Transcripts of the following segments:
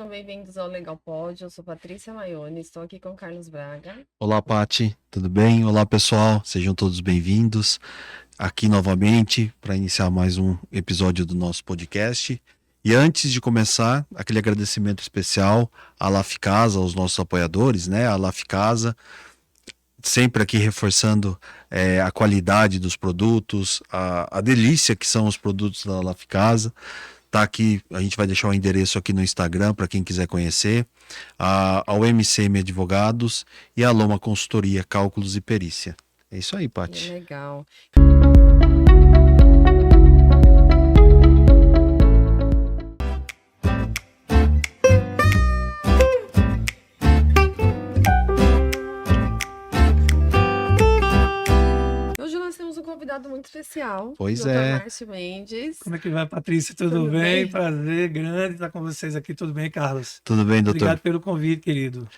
sejam bem-vindos ao Legal Pod. Eu sou Patrícia Maione, estou aqui com o Carlos Braga. Olá, Pati, tudo bem? Olá, pessoal, sejam todos bem-vindos aqui novamente para iniciar mais um episódio do nosso podcast. E antes de começar, aquele agradecimento especial à Lafcasa, aos nossos apoiadores, né? A Lafcasa, sempre aqui reforçando a qualidade dos produtos, a delícia que são os produtos da Lafcasa. Tá aqui, a gente vai deixar o endereço aqui no Instagram para quem quiser conhecer, ao MCM Advogados e a Loma Consultoria, Cálculos e Perícia. É isso aí, Que Paty. legal. Hoje nós temos um convidado muito especial, Pois Dr. é. Márcio Mendes. Como é que vai, Patrícia? Tudo bem? Prazer grande estar com vocês aqui. Tudo bem, Carlos? Tudo bem, doutor? Obrigado pelo convite, querido.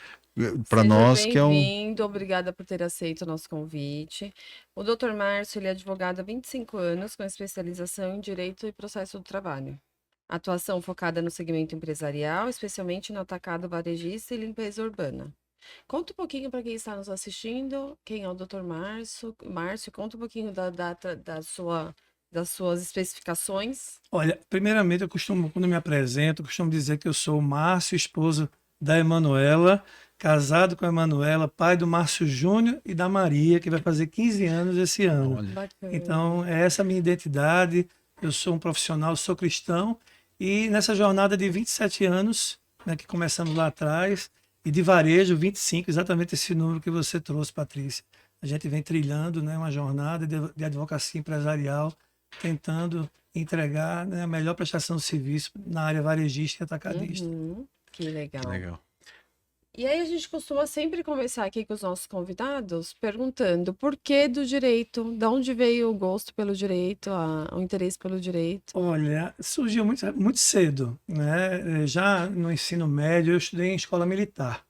Para nós que é um... bem-vindo, obrigada por ter aceito o nosso convite. O Dr. Márcio, ele é advogado há 25 anos, com especialização em Direito e Processo do Trabalho. Atuação focada no segmento empresarial, especialmente no atacado varejista e limpeza urbana. Conta um pouquinho para quem está nos assistindo, quem é o Dr. Márcio. Márcio, conta um pouquinho das suas especificações. Olha, primeiramente, quando eu me apresento, eu costumo dizer que eu sou o Márcio, esposo da Emanuela, casado com a Emanuela, pai do Márcio Júnior e da Maria, que vai fazer 15 anos esse ano. Olha, Bacana. Então, é essa a minha identidade. Eu sou um profissional, sou cristão. E nessa jornada de 27 anos, né, que começamos lá atrás, e de varejo, 25, exatamente esse número que você trouxe, Patrícia. A gente vem trilhando, né, uma jornada de advocacia empresarial, tentando entregar, né, a melhor prestação de serviço na área varejista e atacadista. Que legal. que legal. E aí a gente costuma sempre começar aqui com os nossos convidados perguntando por que do direito, de onde veio o gosto pelo direito, o interesse pelo direito. Olha, surgiu muito cedo, né? Já no ensino médio eu estudei em escola militar,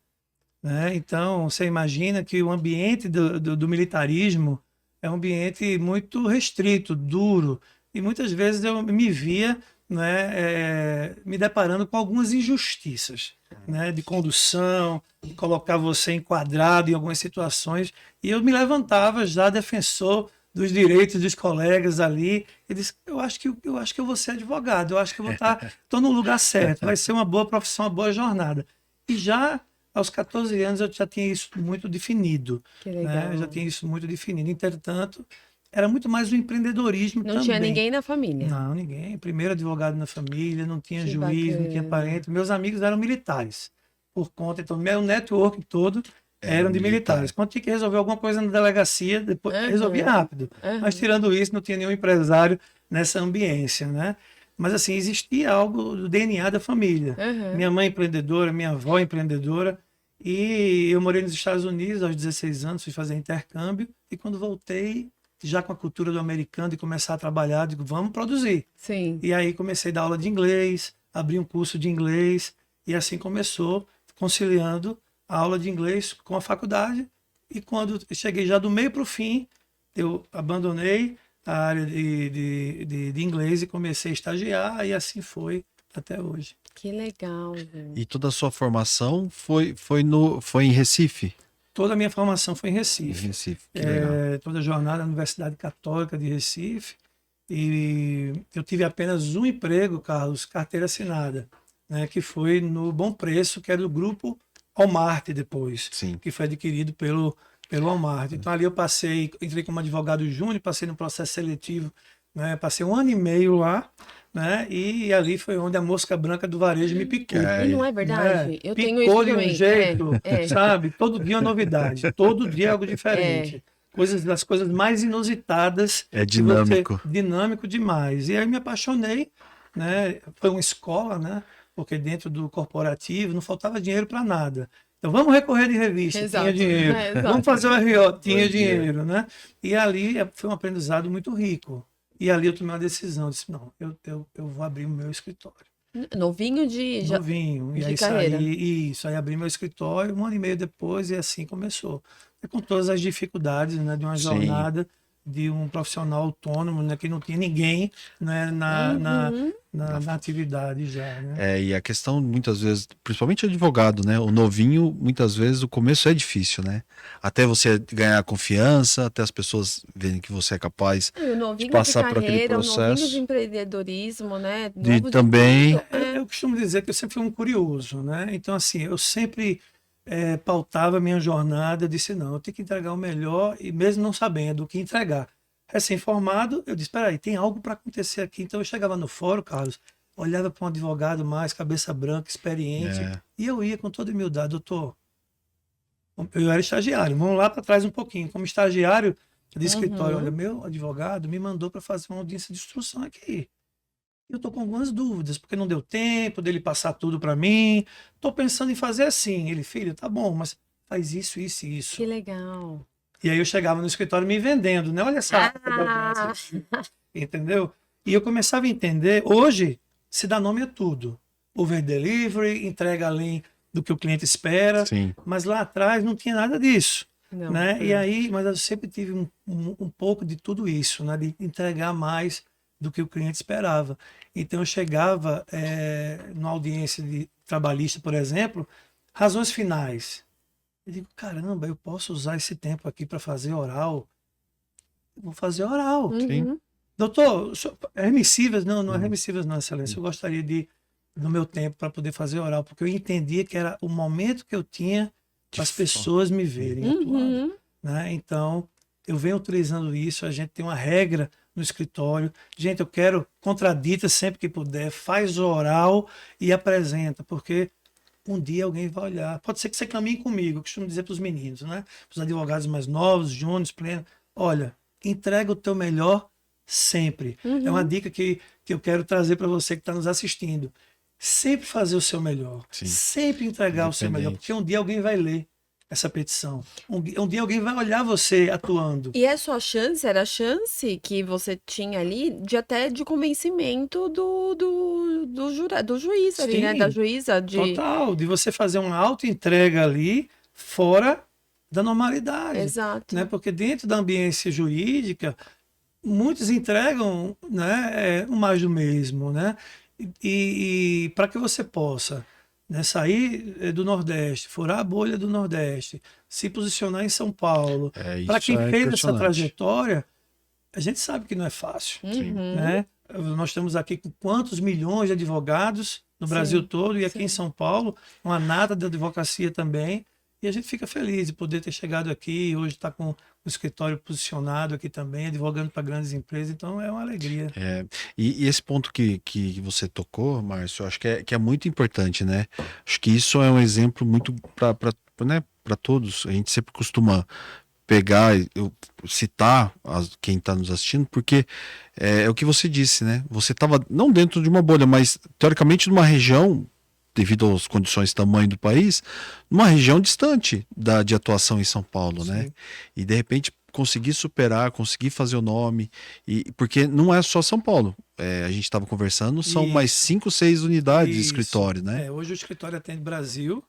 né? Então você imagina que o ambiente do militarismo é um ambiente muito restrito, duro, e muitas vezes eu me via, né, me deparando com algumas injustiças, né, de condução, de colocar você enquadrado em algumas situações, e eu me levantava já defensor dos direitos dos colegas ali, e disse, eu acho que eu vou ser advogado, eu acho que eu estou no lugar certo, vai ser uma boa profissão, uma boa jornada. E já aos 14 anos eu já tinha isso muito definido. Que legal. Né? Eu já tinha isso muito definido. Entretanto, era muito mais o empreendedorismo Não também. tinha ninguém na família. Não, ninguém. Primeiro advogado na família, não tinha Que juiz, bacana. não tinha parente. Meus amigos eram militares. Por conta, então, meu network todo eram de militares. Quando tinha que resolver alguma coisa na delegacia, depois resolvia rápido. Mas tirando isso, não tinha nenhum empresário nessa ambiência, né? Mas assim, existia algo do DNA da família. Minha mãe empreendedora, minha avó empreendedora. E eu morei nos Estados Unidos aos 16 anos, fui fazer intercâmbio. E quando voltei, já com a cultura do americano, de começar a trabalhar, digo, vamos produzir. Sim. E aí comecei a dar aula de inglês, abri um curso de inglês. E assim começou, conciliando a aula de inglês com a faculdade. E quando cheguei já do meio para o fim, eu abandonei a área de inglês e comecei a estagiar. E assim foi até hoje. Que legal, gente. E toda a sua formação foi em Recife? Toda a minha formação foi em Em Recife. Recife, que legal. Toda a jornada na Universidade Católica de Recife. E eu tive apenas um emprego, Carlos, carteira assinada, né, que foi no Bom Preço, que era do grupo Walmart depois, Sim. que foi adquirido pelo Walmart. Então ali eu entrei como advogado júnior, passei no processo seletivo, né, passei 1 ano e meio lá, né, e ali foi onde a mosca branca do varejo me picou. E não é verdade? Eu tenho Picou isso de um também. jeito, sabe? Todo dia é uma novidade, todo dia é algo diferente. Das coisas mais inusitadas. É dinâmico. Dinâmico demais. E aí me apaixonei, né? Foi uma escola, né? Porque dentro do corporativo não faltava dinheiro para nada. Então vamos recorrer de revista, Exato. tinha dinheiro. Exato. Vamos fazer o RO, tinha Bom dia. dinheiro, né? E ali foi um aprendizado muito rico. E ali eu tomei uma decisão, disse, não, eu vou abrir o meu escritório. Novinho de Novinho. E de aí carreira. aí abri meu escritório 1 ano e meio depois e assim começou. E com todas as dificuldades, né, de uma Sim. jornada, de um profissional autônomo, né, que não tinha ninguém, né, Uhum. na atividade já, né? E a questão, muitas vezes, principalmente advogado, né? O novinho, muitas vezes, o começo é difícil, né? Até você ganhar confiança, até as pessoas verem que você é capaz E o de novinho de passar por aquele carreira, o novinho de processo. empreendedorismo, né? De Novo de também. tudo. É. Eu costumo dizer que eu sempre fui um curioso, né? Então, assim, eu sempre pautava a minha jornada. Eu disse, não, eu tenho que entregar o melhor, e mesmo não sabendo o que entregar. Recém-formado, eu disse, peraí, tem algo para acontecer aqui. Então, eu chegava no fórum, Carlos, olhava para um advogado mais cabeça branca, experiente, É, e eu ia com toda humildade, doutor, eu era estagiário, vamos lá para trás um pouquinho. Como estagiário de escritório, olha, Uhum. meu advogado me mandou para fazer uma audiência de instrução aqui. Eu estou com algumas dúvidas, porque não deu tempo dele passar tudo para mim. Estou pensando em fazer assim. Ele, filho, tá bom, mas faz isso, isso e Que isso. legal. E aí eu chegava no escritório me vendendo, né? Olha essa Ah, audiência aqui, entendeu? E eu começava a entender. Hoje, se dá nome a tudo. Over delivery, entrega além do que o cliente espera. sim. Mas lá atrás não tinha nada disso. não. Né? E É. aí, mas eu sempre tive um pouco de tudo isso, né? De entregar mais do que o cliente esperava. Então eu chegava numa audiência de trabalhista, por exemplo, razões finais. Eu digo, caramba, eu posso usar esse tempo aqui para fazer oral? Eu vou fazer oral. Sim. Uhum. Doutor, remissíveis? Não, não é Uhum. remissíveis, não, excelência. Eu gostaria de, no meu tempo, para poder fazer oral, porque eu entendia que era o momento que eu tinha De para as fa- pessoas me verem atuado. Uhum. Né? Então, eu venho utilizando isso, a gente tem uma regra no escritório. Gente, eu quero contradita sempre que puder, faz o oral e apresenta, porque um dia alguém vai olhar. Pode ser que você caminhe comigo, eu costumo dizer para os meninos, né? Para os advogados mais novos, júniores, plenos. Olha, entrega o teu melhor sempre. É uma Uhum. dica que eu quero trazer para você que está nos assistindo. Sempre fazer o seu melhor. Sim. Sempre entregar o seu melhor, porque Independente. um dia alguém vai ler essa petição. Um dia alguém vai olhar você atuando. E é sua chance, era a chance que você tinha ali de até de convencimento do juiz ali, né? Da Sim, juíza de. total, de você fazer uma auto-entrega ali fora da normalidade, né? Exato. Porque dentro da ambiência jurídica, muitos entregam, né, o mais do mesmo, né? E para que você possa, né, sair do Nordeste, furar a bolha do Nordeste, se posicionar em São Paulo, para Isso quem é fez essa impressionante. trajetória, a gente sabe que não é fácil, Sim. Uhum. né? Nós estamos aqui com quantos milhões de advogados no Brasil Sim, todo e aqui em sim. São Paulo, uma nata da advocacia também. E a gente fica feliz de poder ter chegado aqui e hoje estar com o escritório posicionado aqui também, advogando para grandes empresas. Então é uma alegria. É, e esse ponto que você tocou, Márcio, eu acho que é muito importante, né? Acho que isso é um exemplo muito para né, para todos. A gente sempre costuma pegar, eu citar quem está nos assistindo, porque é o que você disse, né? Você estava não dentro de uma bolha, mas teoricamente numa região, devido às condições e tamanho do país, numa região distante de atuação em São Paulo, né? Sim. E de repente conseguir superar, conseguir fazer o nome, e porque não é só São Paulo. A gente estava conversando, são mais Isso, 5, 6 unidades de isso. escritório, né? Hoje o escritório atende Brasil.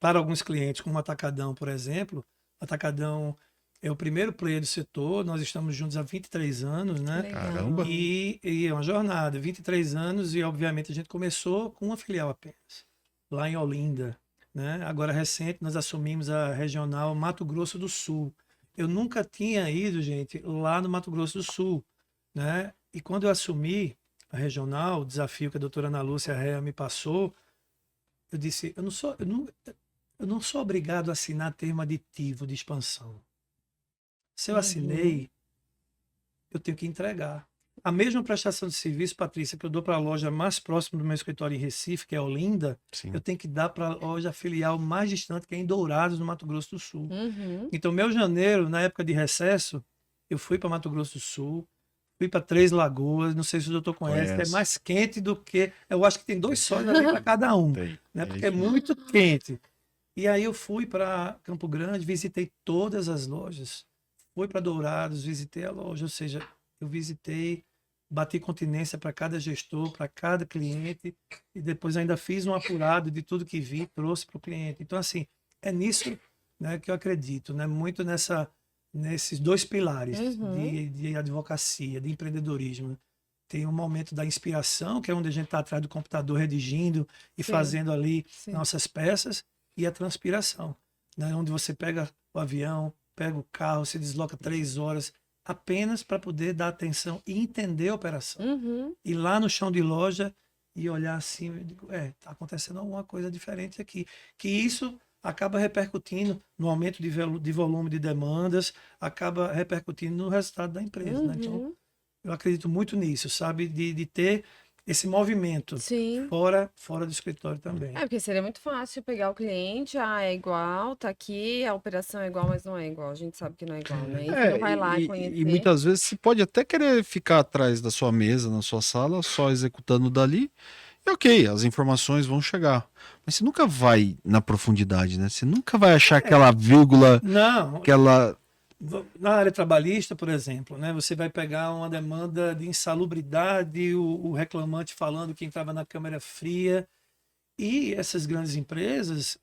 Para alguns clientes, como o Atacadão, por exemplo. Atacadão é o primeiro player do setor. Nós estamos juntos há 23 anos, Que né? Caramba. legal. E é uma jornada, 23 anos, e obviamente a gente começou com uma filial apenas, lá em Olinda. Né? Agora, recente, nós assumimos a regional Mato Grosso do Sul. Eu nunca tinha ido, gente, lá no Mato Grosso do Sul. Né? E quando eu assumi a regional, o desafio que a doutora Ana Lúcia Rea me passou, eu disse, eu não sou obrigado a assinar termo aditivo de expansão. Se eu Uhum. assinei, eu tenho que entregar. A mesma prestação de serviço, Patrícia, que eu dou para a loja mais próxima do meu escritório em Recife, que é Olinda, eu Sim. tenho que dar para a loja filial mais distante, que é em Dourados, no Mato Grosso do Sul. Uhum. Então, meu janeiro, na época de recesso, eu fui para Mato Grosso do Sul, fui para Três Lagoas, não sei se o doutor conhece, é Conhece. mais quente do que. Eu acho que tem 2 sóis ali para cada um, Tem. né? É Porque é isso. muito quente. E aí eu fui para Campo Grande, visitei todas as lojas. Fui para Dourados, visitei a loja, ou seja, eu visitei, bati continência para cada gestor, para cada cliente, e depois ainda fiz um apurado de tudo que vi, trouxe para o cliente. Então, assim, é nisso, né, que eu acredito, né? Muito nesses dois pilares Uhum. de advocacia, de empreendedorismo. Tem um momento da inspiração, que é onde a gente está atrás do computador redigindo e Sim, fazendo ali sim. nossas peças, e a transpiração, né? Onde você pega o avião, pega o carro, se desloca 3 horas apenas para poder dar atenção e entender a operação. Uhum. Ir lá no chão de loja e olhar assim, eu digo, tá acontecendo alguma coisa diferente aqui. Que isso acaba repercutindo no aumento de volume de demandas, acaba repercutindo no resultado da empresa, né? Então, Uhum. eu acredito muito nisso, sabe? De ter esse movimento Sim. fora do escritório também. É, porque seria muito fácil pegar o cliente, é igual, tá aqui, a operação é igual, mas não é igual. A gente sabe que não é igual, né? E você não É, vai lá e conhecer. muitas vezes você pode até querer ficar atrás da sua mesa, na sua sala, só executando dali. E ok, as informações vão chegar. Mas você nunca vai na profundidade, né? Você nunca vai achar aquela vírgula, Não, aquela. na área trabalhista, por exemplo, né, você vai pegar uma demanda de insalubridade, o reclamante falando que entrava na câmara fria, e essas grandes empresas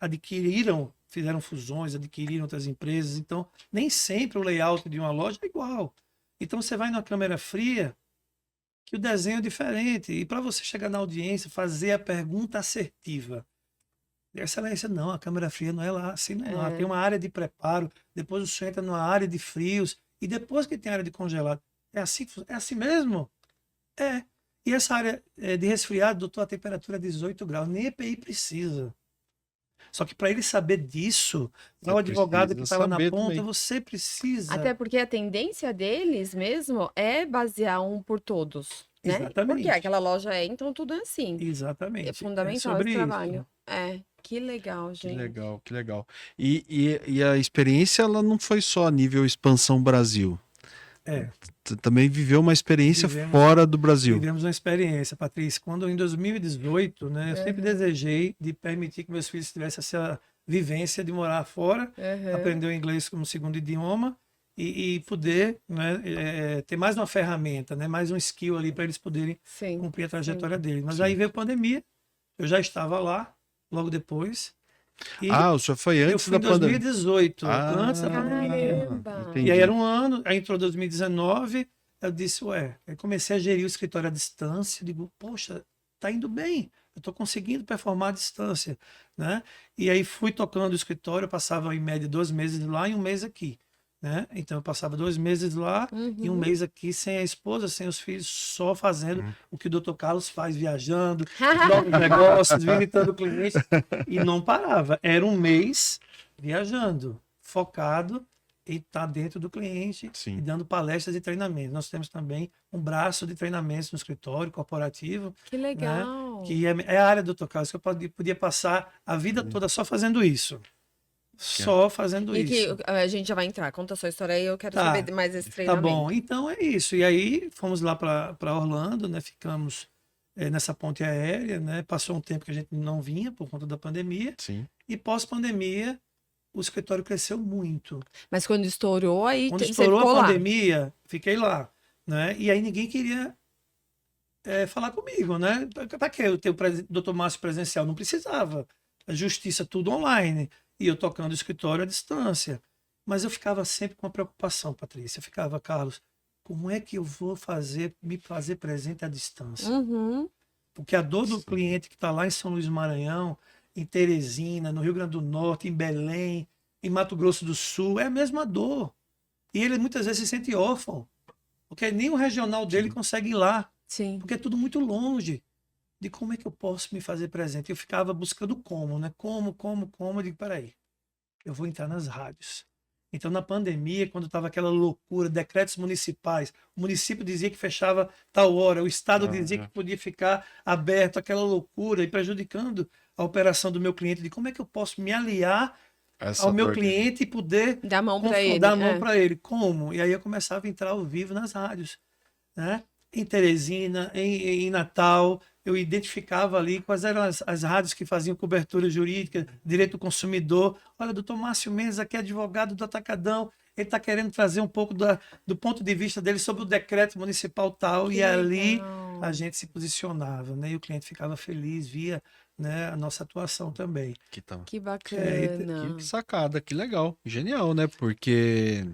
fizeram fusões, adquiriram outras empresas, então nem sempre o layout de uma loja é igual. Então você vai numa câmera fria, que o desenho é diferente, e para você chegar na audiência, fazer a pergunta assertiva. Excelência, não, a câmera fria não é lá, assim não é lá. Tem É. uma área de preparo, depois você entra numa área de frios, e depois que tem área de congelado. É assim mesmo? É. E essa área de resfriado, doutor, a temperatura é 18 graus, nem EPI precisa. Só que para ele saber disso, para Você o advogado que precisa está lá na saber ponta, também. você precisa. Até porque a tendência deles mesmo é basear um por todos, né? Porque Exatamente. aquela loja é, então tudo é assim. É Exatamente. É fundamental esse sobre trabalho. isso. É, que legal, Que gente. legal, que legal. E a experiência, ela não foi só a nível expansão Brasil. É. Você também viveu uma experiência Vivemos, fora do Brasil. vivemos uma experiência, Patrícia. Quando em 2018, né, eu sempre Aham, desejei de permitir que meus filhos tivessem essa vivência de morar fora, aham. aprender o inglês como segundo idioma e poder, né, ter mais uma ferramenta, né, mais um skill ali para eles poderem Sim, cumprir a sim. trajetória deles. Mas aí Sim. veio a pandemia, eu já estava lá logo depois e Ah, o senhor foi eu antes fui em da pandemia. 2018, antes da pandemia. Caramba! E aí era Entendi. um ano, aí entrou 2019, eu disse, ué, aí comecei a gerir o escritório à distância, digo, poxa, tá indo bem, eu estou conseguindo performar à distância, né? E aí fui tocando o escritório, eu passava em média 2 meses lá e um mês aqui, né? Então eu passava 2 meses lá e um Uhum. mês aqui sem a esposa, sem os filhos, só fazendo o que o doutor Carlos faz, viajando, novos negócios, visitando clientes, e não parava. Era um mês viajando, focado e estar dentro do cliente e Sim. dando palestras e treinamentos. Nós temos também um braço de treinamentos no escritório corporativo, Que né? legal! Que é a área do Dr. Carlos, que eu podia passar a vida toda só fazendo isso. Que é- Só fazendo E que isso. a gente já vai entrar. Conta a sua história aí, eu quero saber Tá, mais desse tá bom. treinamento. Então é isso. E aí fomos lá para Orlando, né? Ficamos nessa ponte aérea, né? Passou um tempo que a gente não vinha por conta da pandemia. Sim. E pós-pandemia, o escritório cresceu muito. Mas quando estourou, aí Quando você estourou a ficou lá. pandemia, fiquei lá, né? E aí ninguém queria falar comigo, né? Para que eu ter o doutor Márcio presencial? Não precisava. A justiça tudo online. E eu tocando o escritório à distância. Mas eu ficava sempre com uma preocupação, Patrícia. Eu ficava, Carlos, como é que eu vou me fazer presente à distância? Uhum. Porque a dor do Sim. cliente que está lá em São Luís do Maranhão, em Teresina, no Rio Grande do Norte, em Belém, em Mato Grosso do Sul, é a mesma dor. E ele muitas vezes se sente órfão, porque nem o regional dele Sim. consegue ir lá, Sim. porque é tudo muito longe. De como é que eu posso me fazer presente? Eu ficava buscando como, né? Como? Eu digo, peraí, eu vou entrar nas rádios. Então, na pandemia, quando estava aquela loucura, decretos municipais, o município dizia que fechava tal hora, o estado Ah, dizia que é. podia ficar aberto, aquela loucura e prejudicando a operação do meu cliente, de como é que eu posso me aliar ao Essa meu dor dele. cliente e poder Dá a mão pra dar ele. a mão É. para ele. Como? E aí eu começava a entrar ao vivo nas rádios, né? Em Teresina, em Natal, eu identificava ali quais eram as rádios que faziam cobertura jurídica, direito do consumidor. Olha, doutor Márcio Mendes, aqui é advogado do Atacadão, ele está querendo trazer um pouco do ponto de vista dele sobre o decreto municipal tal, Que e ali a legal. gente se posicionava, né? E o cliente ficava feliz, via, né, a nossa atuação também. Que, tá- Que É, que bacana. sacada, que legal. Genial, né? Porque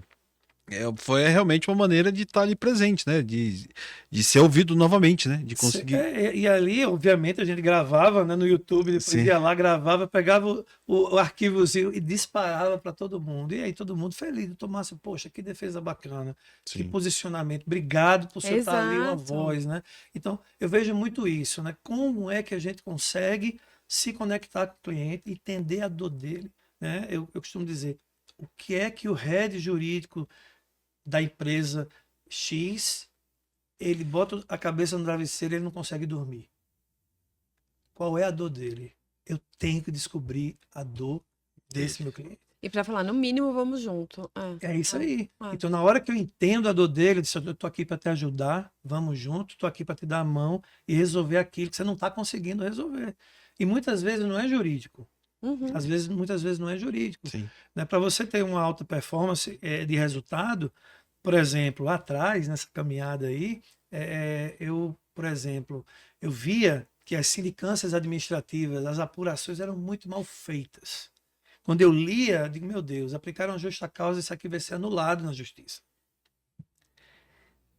foi realmente uma maneira de estar ali presente, né? De ser ouvido novamente, né? De conseguir. E ali, obviamente, a gente gravava, né, no YouTube, depois Sim. ia lá, gravava, pegava o arquivozinho e disparava para todo mundo. E aí todo mundo feliz. Doutor Márcio, poxa, que defesa bacana, que Sim. posicionamento. Obrigado por você estar ali, uma Exato. voz, né? Então, eu vejo muito isso, né? Como é que a gente consegue se conectar com o cliente e entender a dor dele, né? Eu costumo dizer, o que é que o head jurídico da empresa X, ele bota a cabeça no travesseiro e ele não consegue dormir. Qual é a dor dele? Eu tenho que descobrir a dor desse meu cliente. E para falar, no mínimo, vamos junto. É isso aí. É. Então, na hora que eu entendo a dor dele, eu disse, eu tô aqui para te ajudar, vamos junto, tô aqui para te dar a mão e resolver aquilo que você não está conseguindo resolver. E muitas vezes não é jurídico. Uhum. Muitas vezes não é jurídico. Sim. Né? Para você ter uma alta performance de resultado, por exemplo, lá atrás, nessa caminhada aí, por exemplo, eu via que as sindicâncias administrativas, as apurações eram muito mal feitas. Quando eu lia, eu digo, meu Deus, aplicaram justa causa, isso aqui vai ser anulado na justiça.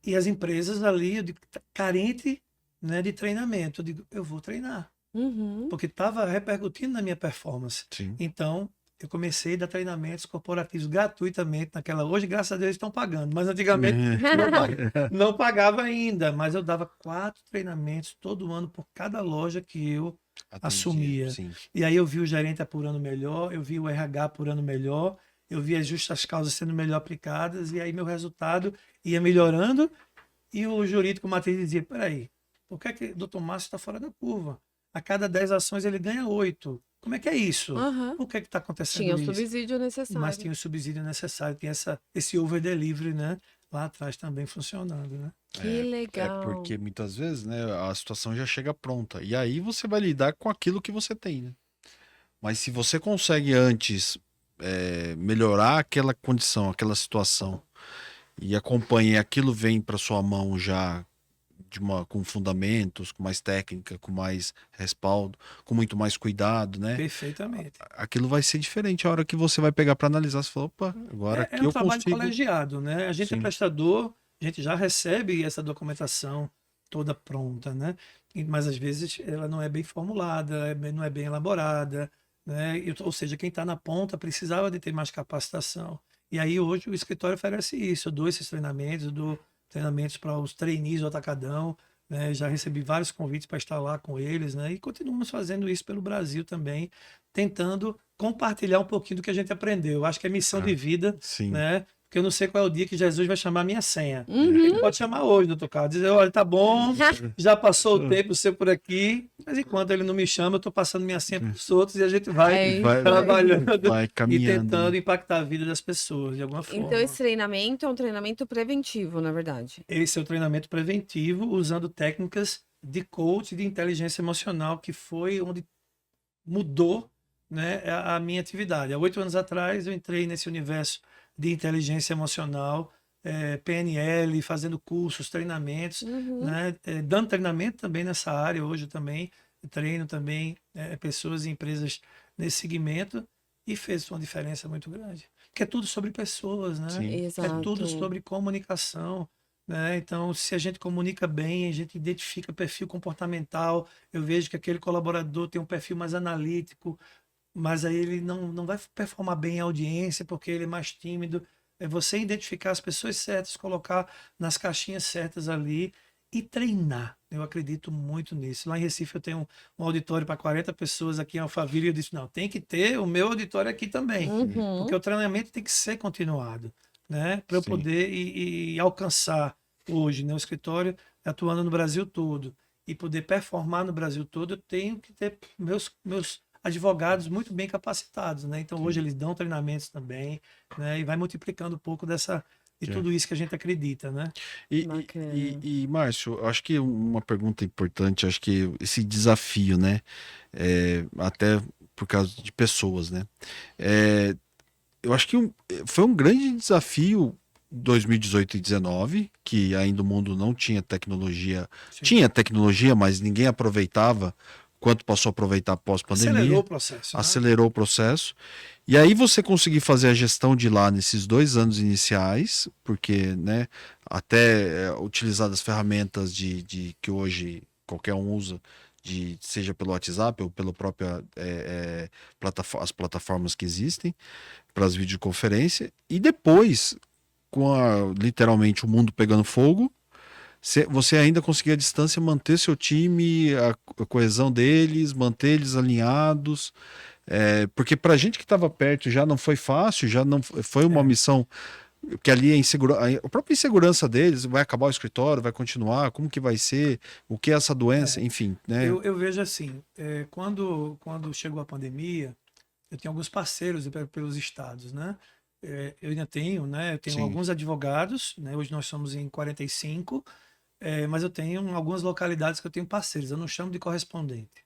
E as empresas ali, eu digo, carente, né, de treinamento. Eu digo, eu vou treinar. Uhum. Porque estava repercutindo na minha performance. Sim. Então, eu comecei a dar treinamentos corporativos gratuitamente naquela. Hoje, graças a Deus, estão pagando, mas antigamente não pagava ainda. Mas eu dava 4 treinamentos todo ano por cada loja que eu assumia. Sim. E aí eu vi o gerente apurando melhor, eu vi o RH apurando melhor, eu vi as justas causas sendo melhor aplicadas, e aí meu resultado ia melhorando. E o jurídico Matheus dizia: peraí, por que o doutor Márcio está fora da curva? A cada 10 ações ele ganha 8. Como é que é isso? Uhum. Por que está acontecendo Tinha o isso? subsídio necessário. Mas tinha o subsídio necessário, tinha esse over delivery, né? Lá atrás também funcionando, né? Que legal. É porque muitas vezes, né, a situação já chega pronta. E aí você vai lidar com aquilo que você tem, né? Mas se você consegue antes melhorar aquela condição, aquela situação, e acompanha, e aquilo vem para sua mão já com fundamentos, com mais técnica, com mais respaldo, com muito mais cuidado, né? Perfeitamente. Aquilo vai ser diferente a hora que você vai pegar para analisar. Você fala, opa, agora É aqui um eu trabalho consigo. colegiado, né? A gente é Sim. prestador, a gente já recebe essa documentação toda pronta, né? Mas às vezes ela não é bem formulada, não é bem elaborada, né? Ou seja, quem está na ponta precisava de ter mais capacitação. E aí hoje o escritório oferece isso. Eu dou esses treinamentos, eu dou treinamentos para os trainees do Atacadão, né? Já recebi vários convites para estar lá com eles, né? E continuamos fazendo isso pelo Brasil também, tentando compartilhar um pouquinho do que a gente aprendeu. Acho que é missão de vida, Sim. né? Porque eu não sei qual é o dia que Jesus vai chamar a minha senha. Uhum. Ele pode chamar hoje, doutor Carlos. Dizer, olha, tá bom, já passou o tempo seu por aqui, mas enquanto ele não me chama, eu estou passando minha senha para os outros e a gente vai trabalhando vai e caminhando. tentando impactar a vida das pessoas de alguma forma. Então, esse treinamento é um treinamento preventivo, na verdade. Esse é o treinamento preventivo, usando técnicas de coach de inteligência emocional, que foi onde mudou, né, a minha atividade. Há 8 anos atrás, eu entrei nesse universo de inteligência emocional, PNL, fazendo cursos, treinamentos, né, dando treinamento também nessa área. Hoje eu também treino também pessoas e empresas nesse segmento, e fez uma diferença muito grande. Porque é tudo sobre pessoas, né? Sim. Exato. É tudo sobre comunicação, né? Então, se a gente comunica bem, a gente identifica perfil comportamental, eu vejo que aquele colaborador tem um perfil mais analítico, mas aí ele não vai performar bem em audiência porque ele é mais tímido. É você identificar as pessoas certas, colocar nas caixinhas certas ali e treinar. Eu acredito muito nisso. Lá em Recife eu tenho um auditório para 40 pessoas, aqui em Alphaville eu disse, não, tem que ter o meu auditório aqui também, porque o treinamento tem que ser continuado, né? Para eu Sim. poder e alcançar hoje, né, o escritório atuando no Brasil todo e poder performar no Brasil todo, eu tenho que ter meus advogados muito bem capacitados, né? Então hoje eles dão treinamentos também, né? E vai multiplicando um pouco de tudo isso que a gente acredita, né? Bacana. E Márcio, eu acho que uma pergunta importante, acho que esse desafio, né? Até por causa de pessoas, né? Eu acho que foi um grande desafio 2018 e 2019, que ainda o mundo não tinha tecnologia. Sim. Tinha tecnologia, mas ninguém aproveitava quanto passou a aproveitar pós-pandemia. Acelerou o processo. Né? Acelerou o processo. E aí você conseguir fazer a gestão de lá nesses 2 anos iniciais, porque, né, até utilizar das ferramentas que hoje qualquer um usa, seja pelo WhatsApp ou pela própria as plataformas que existem para as videoconferências, e depois, literalmente o mundo pegando fogo, você ainda conseguir à distância manter seu time, a coesão deles, manter eles alinhados. Porque para a gente que estava perto já não foi fácil, já não foi uma missão que ali a própria insegurança deles, vai acabar o escritório, vai continuar, como que vai ser, o que é essa doença, enfim. Né? Eu vejo assim, quando chegou a pandemia, eu tenho alguns parceiros pelos estados, né? Eu ainda tenho, né? Eu tenho Sim. alguns advogados, né? Hoje nós somos em 45, mas eu tenho algumas localidades que eu tenho parceiros. Eu não chamo de correspondente,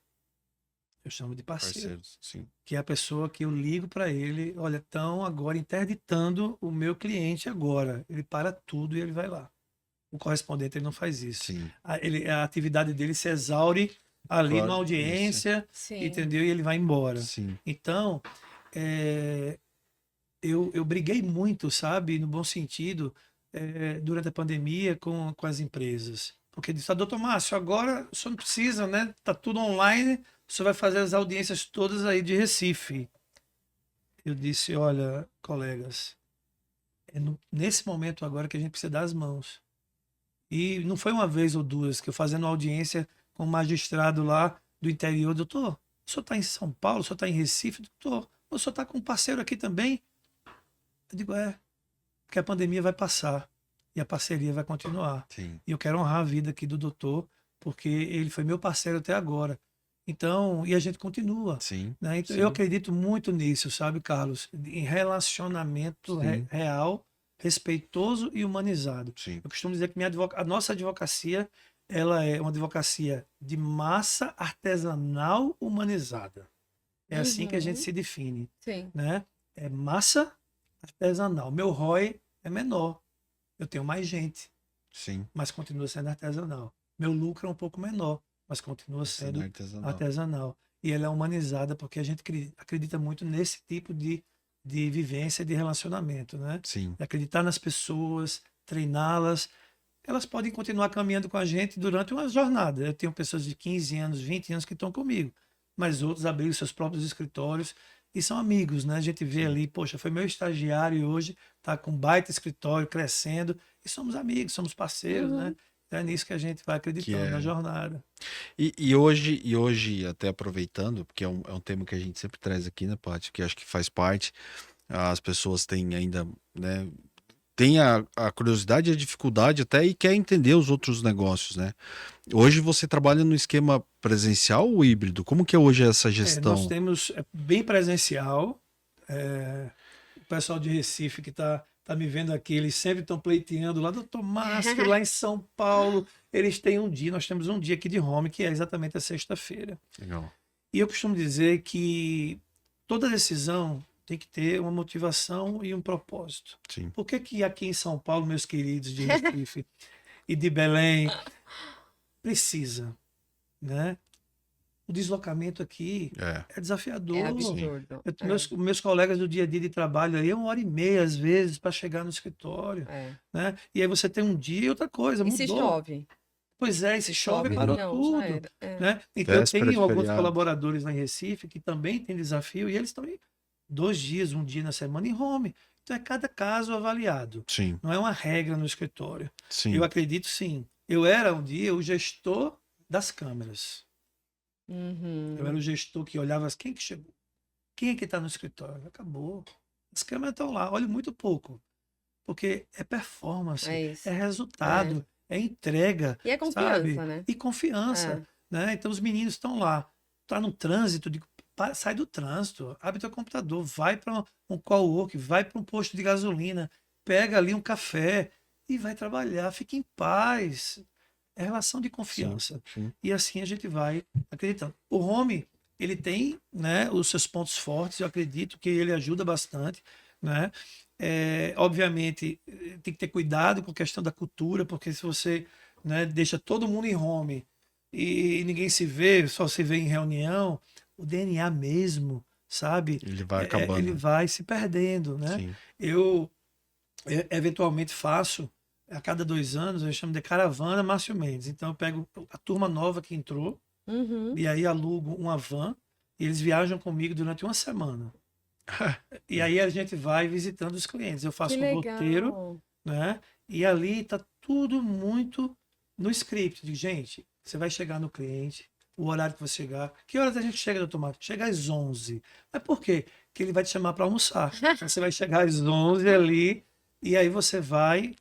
eu chamo de parceiro. Sim. Que é a pessoa que eu ligo para ele, olha, estão agora interditando o meu cliente agora. Ele para tudo e ele vai lá. O correspondente ele não faz isso. Sim. A atividade dele se exaure ali Claro, numa audiência, Sim. entendeu? E ele vai embora. Sim. Então, eu briguei muito, sabe, no bom sentido, durante a pandemia com as empresas. Porque disse, doutor Márcio, agora o senhor não precisa, né? Tá tudo online, o senhor vai fazer as audiências todas aí de Recife. Eu disse, olha, colegas, nesse momento agora que a gente precisa dar as mãos. E não foi uma vez ou duas que eu fazendo audiência com um magistrado lá do interior, doutor, o senhor está em São Paulo, o senhor está em Recife, doutor, o senhor está com um parceiro aqui também? Eu digo, porque a pandemia vai passar e a parceria vai continuar. Sim. E eu quero honrar a vida aqui do doutor, porque ele foi meu parceiro até agora. Então, e a gente continua. Sim. Né? Então, Sim. eu acredito muito nisso, sabe, Carlos? Em relacionamento real, respeitoso e humanizado. Sim. Eu costumo dizer que a nossa advocacia ela é uma advocacia de massa artesanal humanizada. É assim que a gente se define. Sim. Né? É massa artesanal. Meu ROI é menor. Eu tenho mais gente. Sim. Mas continua sendo artesanal. Meu lucro é um pouco menor, mas continua sendo artesanal. E ela é humanizada porque a gente acredita muito nesse tipo de vivência, de relacionamento, né? Sim. Acreditar nas pessoas, treiná-las. Elas podem continuar caminhando com a gente durante uma jornada. Eu tenho pessoas de 15 anos, 20 anos que estão comigo, mas outros abriram seus próprios escritórios e são amigos, né? A gente vê ali, poxa, foi meu estagiário e hoje está com um baita escritório, crescendo, e somos amigos, somos parceiros, né? É nisso que a gente vai acreditando na jornada. E hoje, até aproveitando, porque é um tema que a gente sempre traz aqui, né, Paty, que acho que faz parte, as pessoas têm ainda, né, tem a curiosidade e a dificuldade até e quer entender os outros negócios, né? Hoje você trabalha no esquema presencial ou híbrido? Como que é hoje essa gestão? Nós temos bem presencial. O pessoal de Recife que tá me vendo aqui, eles sempre estão pleiteando lá, doutor Márcio, lá em São Paulo, eles têm um dia, nós temos um dia aqui de home, que é exatamente a sexta-feira. Legal. E eu costumo dizer que toda decisão tem que ter uma motivação e um propósito. Sim. Por que aqui em São Paulo, meus queridos de Recife e de Belém, precisa, né? O deslocamento aqui é desafiador. É absurdo. Meus colegas do dia a dia de trabalho aí, 1h30 às vezes para chegar no escritório. Né? E aí você tem um dia e outra coisa. E mudou. se chove? Pois é, e se chove, parou tudo. Né? Então eu tenho alguns colaboradores lá em Recife que também têm desafio e eles estão 2 dias, um dia na semana em home. Então é cada caso avaliado. Sim. Não é uma regra no escritório. Sim. Eu acredito sim. Eu era um dia o gestor das câmeras. Eu era o gestor que olhava quem que chegou, quem é que está no escritório. Acabou. As câmeras estão lá, olho muito pouco. Porque é performance, é resultado, é entrega. E é confiança, sabe? né? E confiança. Né? Então os meninos estão lá, tá no trânsito, sai do trânsito, abre teu computador, vai para um cowork, vai para um posto de gasolina, pega ali um café e vai trabalhar, fica em paz. É relação de confiança. Sim. E assim a gente vai acreditando. O home, ele tem, né, os seus pontos fortes, eu acredito que ele ajuda bastante. Né? Obviamente, tem que ter cuidado com a questão da cultura, porque se você, né, deixa todo mundo em home e ninguém se vê, só se vê em reunião, o DNA mesmo, sabe? Ele vai Ele acabando. vai se perdendo, né? Sim. Eu eventualmente faço, a cada 2 anos, eu chamo de caravana Márcio Mendes. Então eu pego a turma nova que entrou, Uhum. e aí alugo uma van, e eles viajam comigo durante uma semana. E aí a gente vai visitando os clientes. Eu Que faço um roteiro, legal. né? E ali tá tudo muito no script. De, gente, você vai chegar no cliente, o horário que você chegar. Que horas a gente chega, doutor Marcos? Chega às 11. Mas por quê? Porque ele vai te chamar para almoçar. Então, você vai chegar às 11 ali, e aí você vai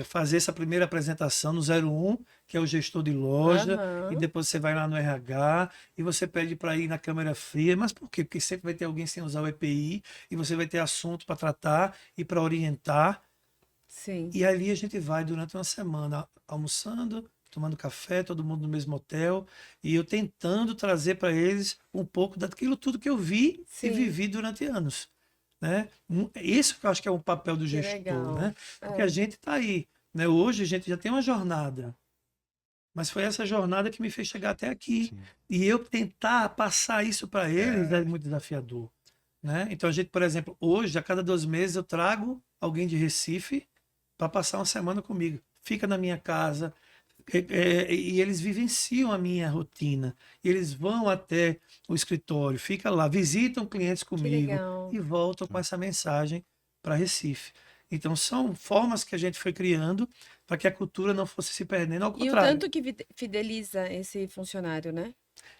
fazer essa primeira apresentação no 01, que é o gestor de loja, e Aham. depois você vai lá no RH e você pede para ir na câmera fria. Mas por quê? Porque sempre vai ter alguém sem usar o EPI e você vai ter assunto para tratar e para orientar. Sim. E ali a gente vai durante uma semana almoçando, tomando café, todo mundo no mesmo hotel, e eu tentando trazer para eles um pouco daquilo tudo que eu vi e Sim. vivi durante anos, né? Isso que eu acho que é o papel do Que gestor, legal. né? Porque É. a gente está aí, né? Hoje a gente já tem uma jornada, mas foi essa jornada que me fez chegar até aqui. Sim. E eu tentar passar isso para eles é muito desafiador, né? Então a gente, por exemplo, hoje, a cada 2 meses, eu trago alguém de Recife para passar uma semana comigo. Fica na minha casa, e eles vivenciam a minha rotina. E eles vão até o escritório, fica lá, visitam clientes Que comigo legal. e voltam com essa mensagem para Recife. Então são formas que a gente foi criando para que a cultura não fosse se perdendo, ao E o contrário. tanto que fideliza esse funcionário, né?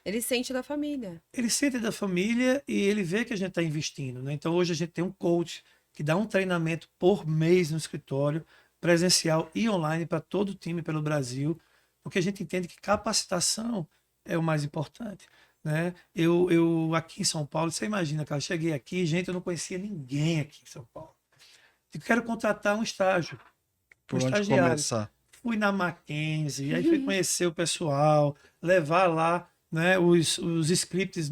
Ele sente da família. Ele sente da família e ele vê que a gente está investindo, né? Então hoje a gente tem um coach que dá um treinamento por mês no escritório, presencial e online para todo o time pelo Brasil, porque a gente entende que capacitação é o mais importante, né? Eu aqui em São Paulo, você imagina, cara, eu cheguei aqui, gente, eu não conhecia ninguém aqui em São Paulo. Eu quero contratar um estágio, um Por onde estagiário. começar? Fui na Mackenzie, aí fui conhecer o pessoal, levar lá, né, os scripts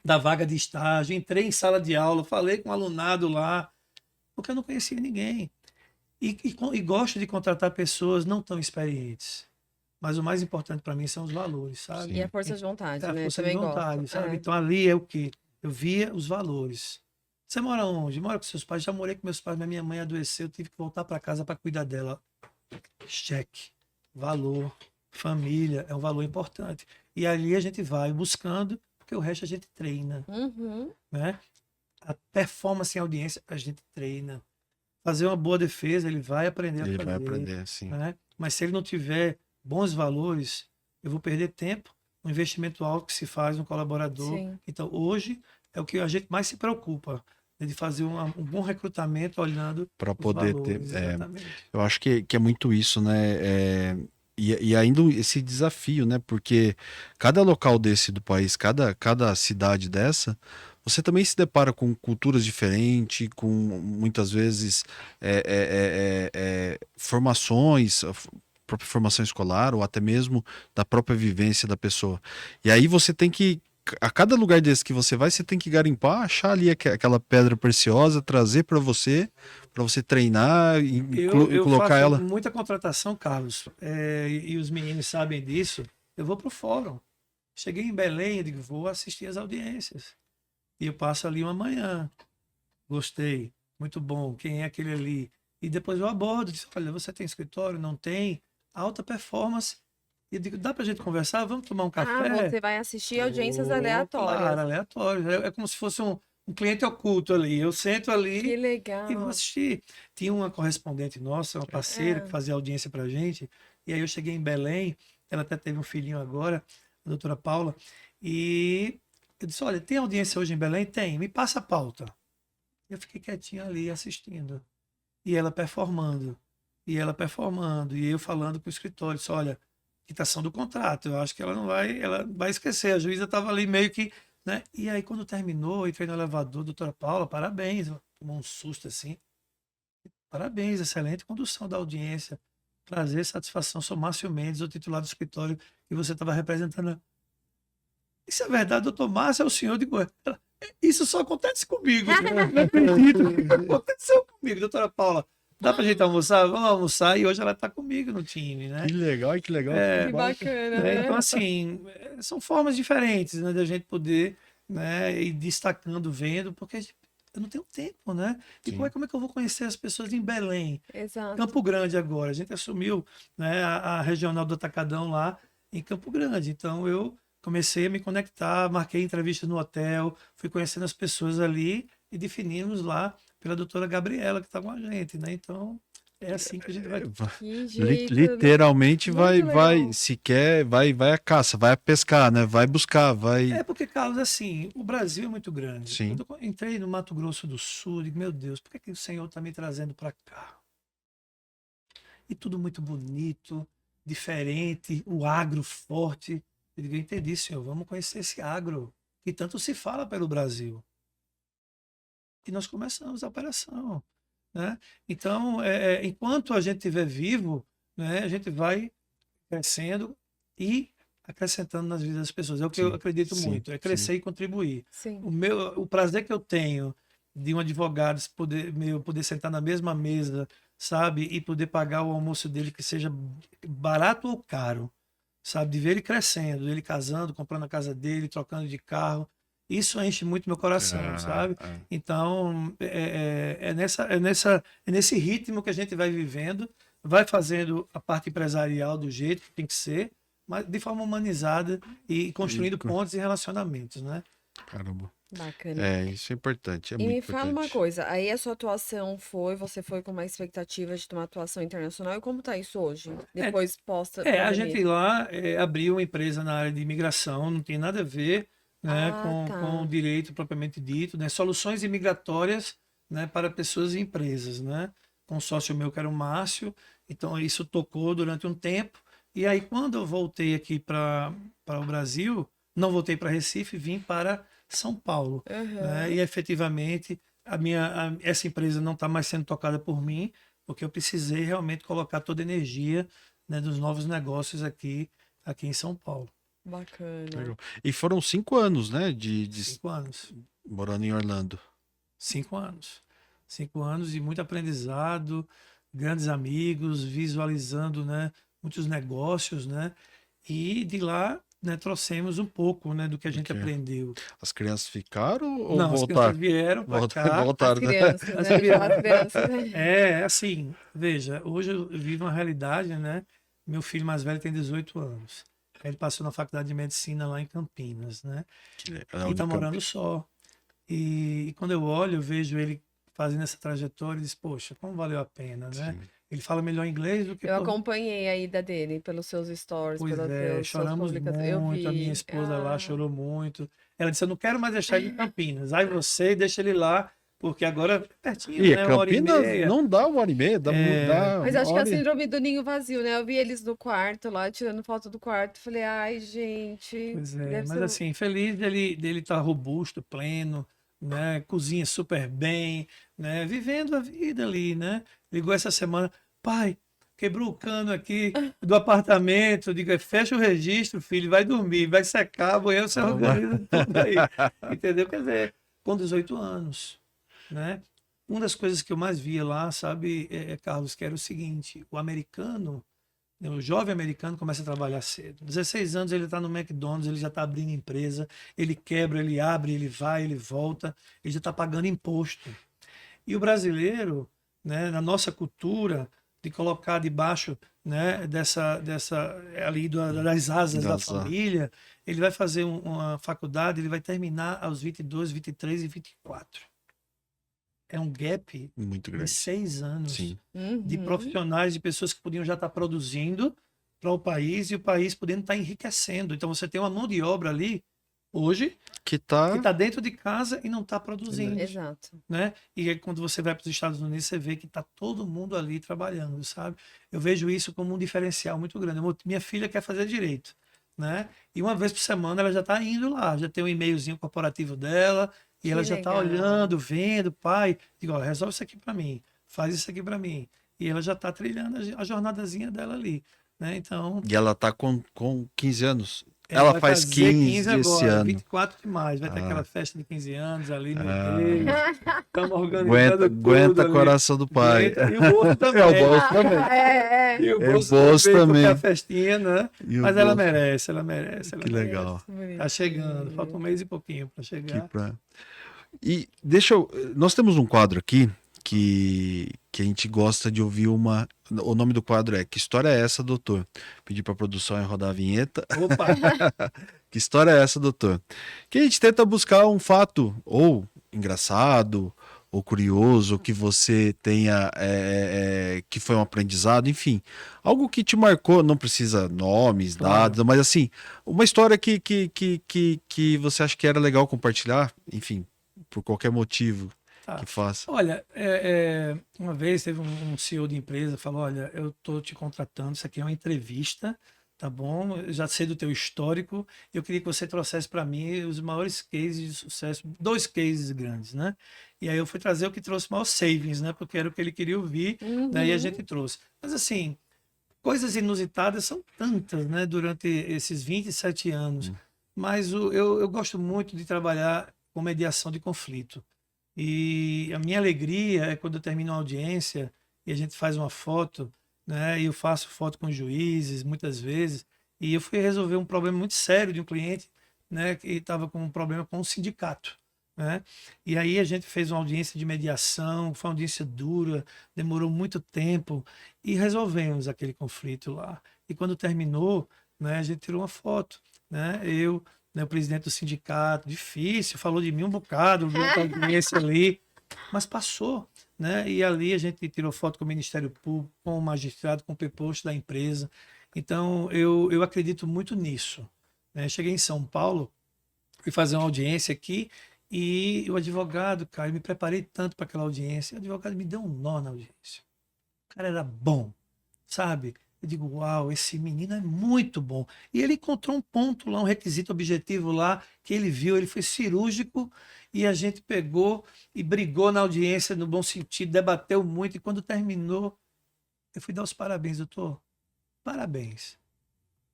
da vaga de estágio, entrei em sala de aula, falei com o alunado lá, porque eu não conhecia ninguém. E gosto de contratar pessoas não tão experientes. Mas o mais importante para mim são os valores, sabe? E a Sim. força de vontade, É a né? força de Também gosto. vontade, sabe? É. Então ali é o quê? Eu via os valores. Você mora onde? Mora com seus pais? Já morei com meus pais, mas minha mãe adoeceu, eu tive que voltar para casa para cuidar dela. Cheque, valor, família é um valor importante. E ali a gente vai buscando, porque o resto a gente treina, Uhum. né? A performance em audiência a gente treina. Fazer uma boa defesa, ele vai aprender a Ele vai fazer, aprender, sim. né? Mas se ele não tiver bons valores, eu vou perder tempo, um investimento alto que se faz no colaborador. Sim. Então, hoje é o que a gente mais se preocupa, né? De fazer um bom recrutamento olhando Para os poder ter. valores, exatamente. Eu acho que é muito isso, né? E ainda esse desafio, né? Porque cada local desse do país, cada cidade dessa, você também se depara com culturas diferentes, com muitas vezes formações, a própria formação escolar, ou até mesmo da própria vivência da pessoa. E aí você tem que. A cada lugar desse que você vai, você tem que garimpar, achar ali aquela pedra preciosa, trazer para você treinar e Eu colocar faço ela. muita contratação, Carlos, e os meninos sabem disso. Eu vou para o fórum. Cheguei em Belém, eu digo, vou assistir as audiências. E eu passo ali uma manhã. Gostei, muito bom. Quem é aquele ali? E depois eu abordo, digo, olha, você tem escritório? Não tem? Alta performance. E eu digo, dá para a gente conversar? Vamos tomar um Ah, café? você vai assistir audiências Oh, claro, aleatórias. aleatório. É como se fosse um cliente oculto ali. Eu sento Que ali e vou legal. assistir. Tinha uma correspondente nossa, uma parceira, que É. fazia audiência pra gente. E aí eu cheguei em Belém, ela até teve um filhinho agora, a doutora Paula, e eu disse: olha, tem audiência hoje em Belém? Tem, me passa a pauta. Eu fiquei quietinho ali assistindo. E ela performando. E ela performando. E eu falando com o escritório: disse, olha, quitação do contrato. Eu acho que ela vai esquecer. A juíza estava ali meio que, né? E aí, quando terminou, entrei no elevador, doutora Paula, parabéns. Tomou um susto assim. Parabéns, excelente condução da audiência. Prazer, satisfação. Sou Márcio Mendes, o titular do escritório que você estava representando. Isso é verdade, doutor Márcio é o senhor de Goiás. Isso só acontece comigo. Não acredito que aconteceu comigo, doutora Paula. Dá pra gente almoçar? Vamos almoçar. E hoje ela tá comigo no time, né? Que legal, que legal. É, Que bacana, né? né? Então, assim, são formas diferentes, né, da gente poder, né, ir destacando, vendo, porque eu não tenho tempo, né? E Sim. como é que eu vou conhecer as pessoas em Belém? Exato. Campo Grande agora, a gente assumiu, né, a regional do Atacadão lá em Campo Grande. Então eu comecei a me conectar, marquei entrevista no hotel, fui conhecendo as pessoas ali e definimos lá pela doutora Gabriela que está com a gente, né? Então é assim que a gente vai. Que jeito. Literalmente Muito legal. se quer, vai à caça, vai a pescar, né? Vai buscar, vai. É porque, Carlos, assim, o Brasil é muito grande. Sim. Quando eu entrei no Mato Grosso do Sul, digo, meu Deus, por que, que o Senhor está me trazendo para cá? E tudo muito bonito, diferente, o agro forte. Eu digo, eu entendi, senhor, vamos conhecer esse agro que tanto se fala pelo Brasil. E nós começamos a operação, né? Então, enquanto a gente estiver vivo, né, a gente vai crescendo e acrescentando nas vidas das pessoas. É o que eu Sim, acredito sim, muito, é sim. crescer e contribuir. Sim. O prazer que eu tenho de um advogado poder sentar na mesma mesa, sabe, e poder pagar o almoço dele, que seja barato ou caro, sabe, de ver ele crescendo, ele casando, comprando a casa dele, trocando de carro, isso enche muito meu coração, Ah, sabe? ah. Então, é nesse ritmo que a gente vai vivendo, vai fazendo a parte empresarial do jeito que tem que ser, mas de forma humanizada e construindo pontos e relacionamentos, né? Caramba. Bacana. É, isso é importante, é E muito me fala uma importante. coisa, aí a sua atuação você foi com uma expectativa de ter uma atuação internacional, e como tá isso hoje? É, Depois posta a pandemia. gente lá abriu uma empresa na área de imigração, não tem nada a ver, né, Ah, com o tá. direito propriamente dito, né, soluções imigratórias, né, para pessoas e empresas, né, com um sócio meu que era o Márcio, então isso tocou durante um tempo, e aí quando eu voltei aqui para o Brasil, não voltei para Recife, vim para São Paulo, né, Aham. e efetivamente essa empresa não está mais sendo tocada por mim, porque eu precisei realmente colocar toda a energia, né, dos novos negócios aqui em São Paulo. Bacana. Legal. E foram 5 anos, né? De 5 anos. morando em Orlando. 5 anos. 5 anos e muito aprendizado, grandes amigos, visualizando, né, muitos negócios, né? E de lá, né, trouxemos um pouco, né, do que a gente Porque aprendeu. as crianças ficaram ou Não, as crianças voltaram? vieram para cá. As Voltaram, né? crianças, As né? Ele fala as crianças. crianças, né? Assim, veja, hoje eu vivo uma realidade, né? Meu filho mais velho tem 18 anos. Ele passou na faculdade de medicina lá em Campinas, né? Na E tá Unicamp. morando só. E quando eu olho, eu vejo ele fazendo essa trajetória e diz, poxa, como valeu a pena, né? Sim. Ele fala melhor inglês do que Eu acompanhei a ida dele pelos seus stories, Pois pelas é, suas choramos publicações. Eu muito, a minha vi. esposa lá Ah, chorou muito. Ela disse, eu não quero mais deixar ele em Campinas. Aí você deixa ele lá, porque agora é pertinho, E né? 1 hora e Campinas meia. não dá 1 hora e meia, É, dá mas uma acho que é a hora. síndrome do ninho vazio, né? Eu vi eles no quarto lá, tirando foto do quarto. Falei, ai, gente, pois é, deve mas ser. assim, feliz dele estar robusto, pleno, né? Cozinha super bem, né? Vivendo a vida ali, né? Ligou essa semana, pai, quebrou o cano aqui do apartamento. Eu digo, fecha o registro, filho, vai dormir, vai secar, amanhã você organiza tudo aí. Entendeu? Quer dizer, com 18 anos, né? Uma das coisas que eu mais via lá, sabe, Carlos, que era o seguinte: o americano, né, o jovem americano começa a trabalhar cedo. 16 anos ele está no McDonald's, ele já está abrindo empresa, ele quebra, ele abre, ele vai, ele volta, ele já está pagando imposto. E o brasileiro, né, na nossa cultura, de colocar debaixo, né, dessa ali das asas da Das, família, ele vai fazer uma faculdade, ele vai terminar aos 22, 23 e 24. É um gap muito de grande. 6 anos Sim. de Uhum. profissionais, de pessoas que podiam já estar produzindo para o país e o país podendo estar enriquecendo. Então você tem uma mão de obra ali hoje Que que tá. está dentro de casa e não está produzindo, Exato. né? E aí, quando você vai para os Estados Unidos, você vê que está todo mundo ali trabalhando, sabe? Eu vejo isso como um diferencial muito grande. Minha filha quer fazer direito, né? E uma vez por semana ela já está indo lá, já tem um e-mailzinho corporativo dela e Que ela já está legal. olhando, vendo, pai, digo, ó, resolve isso aqui para mim, faz isso aqui para mim. E ela já está trilhando a jornadazinha dela ali, né? Então, E ela tá com 15 anos. Ela vai faz fazer 15 esse agora, ano. 24 de maio. Vai ter Ah. aquela festa de 15 anos ali, meu Ah. Deus. Estamos Aguenta, organizando tudo aguenta ali. coração do pai. E o bolso também. É o bolso também. E o É bolso bolso também, porque é a também. festinha, né? E o Mas ela bolso. merece, ela merece, ela Que merece. legal. Tá chegando, falta um mês e pouquinho para Aqui chegar. pra... E deixa eu. Nós temos um quadro aqui que a gente gosta de ouvir uma. O nome do quadro é Que História é essa, doutor? Pedi para a produção rodar a vinheta. Opa! Que história é essa, doutor? Que a gente tenta buscar um fato ou engraçado ou curioso que você tenha que foi um aprendizado, enfim, algo que te marcou, não precisa nomes, Claro. dados, mas assim, uma história que você acha que era legal compartilhar, enfim, por qualquer motivo Tá. que faça. Olha, uma vez teve um CEO de empresa falou: olha, eu estou te contratando, isso aqui é uma entrevista, tá bom? Eu já sei do teu histórico, eu queria que você trouxesse para mim os maiores cases de sucesso, 2 cases grandes, né? E aí eu fui trazer o que trouxe maior savings, né? Porque era o que ele queria ouvir, né? E a gente trouxe. Mas assim, coisas inusitadas são tantas, né? Durante esses 27 anos. Mas eu gosto muito de trabalhar com mediação de conflito. E a minha alegria é quando eu termino uma audiência e a gente faz uma foto, né? E eu faço foto com juízes muitas vezes. E eu fui resolver um problema muito sério de um cliente, né? Que estava com um problema com um sindicato, né? E aí a gente fez uma audiência de mediação, foi uma audiência dura, demorou muito tempo e resolvemos aquele conflito lá. E quando terminou, né? A gente tirou uma foto, né? Eu, né, o presidente do sindicato, difícil, falou de mim um bocado, durante a audiência ali, mas passou, né? E ali a gente tirou foto com o Ministério Público, com o magistrado, com o preposto da empresa. Então, eu acredito muito nisso, né? Cheguei em São Paulo, fui fazer uma audiência aqui e o advogado, cara, eu me preparei tanto para aquela audiência, o advogado me deu um nó na audiência. O cara era bom, sabe? Eu digo, uau, esse menino é muito bom. E ele encontrou um ponto lá, um requisito objetivo lá, que ele viu, ele foi cirúrgico e a gente pegou e brigou na audiência no bom sentido, debateu muito. E quando terminou, eu fui dar os parabéns, doutor. Parabéns.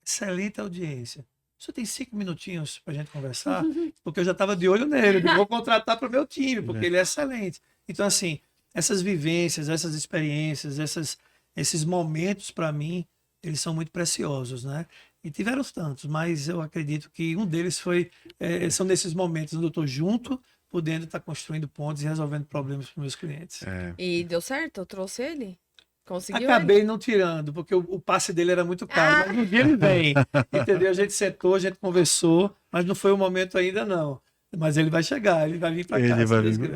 Excelente audiência. O senhor tem 5 minutinhos para a gente conversar? Porque eu já estava de olho nele, eu digo, vou contratar para o meu time, porque ele é excelente. Então, assim, essas vivências, essas experiências, esses momentos, para mim, eles são muito preciosos, né? E tiveram tantos, mas eu acredito que um deles são nesses momentos onde eu estou junto, podendo estar construindo pontos e resolvendo problemas para os meus clientes. E deu certo? Eu trouxe ele? Conseguiu ele? Acabei não tirando, porque o passe dele era muito caro, mas um dia ele vem, entendeu? A gente sentou, a gente conversou, mas não foi o momento ainda, não. Mas ele vai chegar, ele vai vir para cá. Ele vai vir.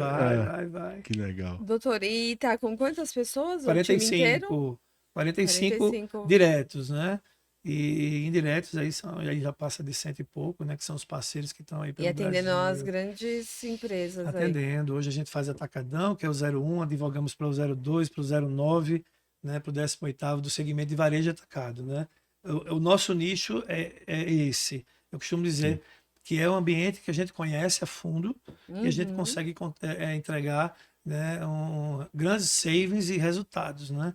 Vai. Que legal. Doutor, e tá com quantas pessoas? O time inteiro? 45 45. diretos, né? E indiretos aí já passa de 100 e pouco, né? Que são os parceiros que estão aí pelo E atendendo as Brasil. grandes empresas aí. Atendendo. Hoje a gente faz atacadão, que é o 01, advogamos para o 02, para o 09, né? Para o 18º do segmento de varejo atacado, né? O nosso nicho é esse. Eu costumo dizer que é um ambiente que a gente conhece a fundo e a gente consegue entregar, né, grandes savings e resultados, né?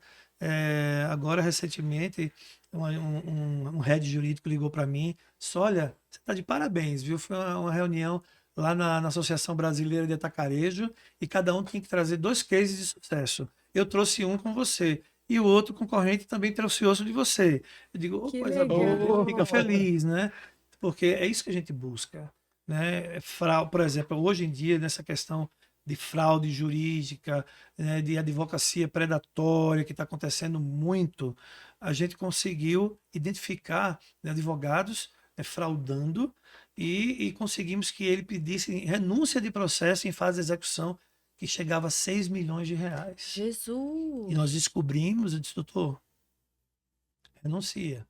Agora, recentemente, um head jurídico ligou para mim, disse, olha, você está de parabéns, viu? Foi uma reunião lá na Associação Brasileira de Atacarejo e cada um tinha que trazer 2 cases de sucesso. Eu trouxe um com você e o outro concorrente também trouxe outro de você. Eu digo, Que coisa legal. boa, fica feliz, né? Porque é isso que a gente busca, né? Por exemplo, hoje em dia, nessa questão de fraude jurídica, né, de advocacia predatória, que está acontecendo muito, a gente conseguiu identificar, né, advogados, né, fraudando e conseguimos que ele pedisse renúncia de processo em fase de execução que chegava a 6 milhões de reais. Jesus! E nós descobrimos, eu disse, doutor, renuncia.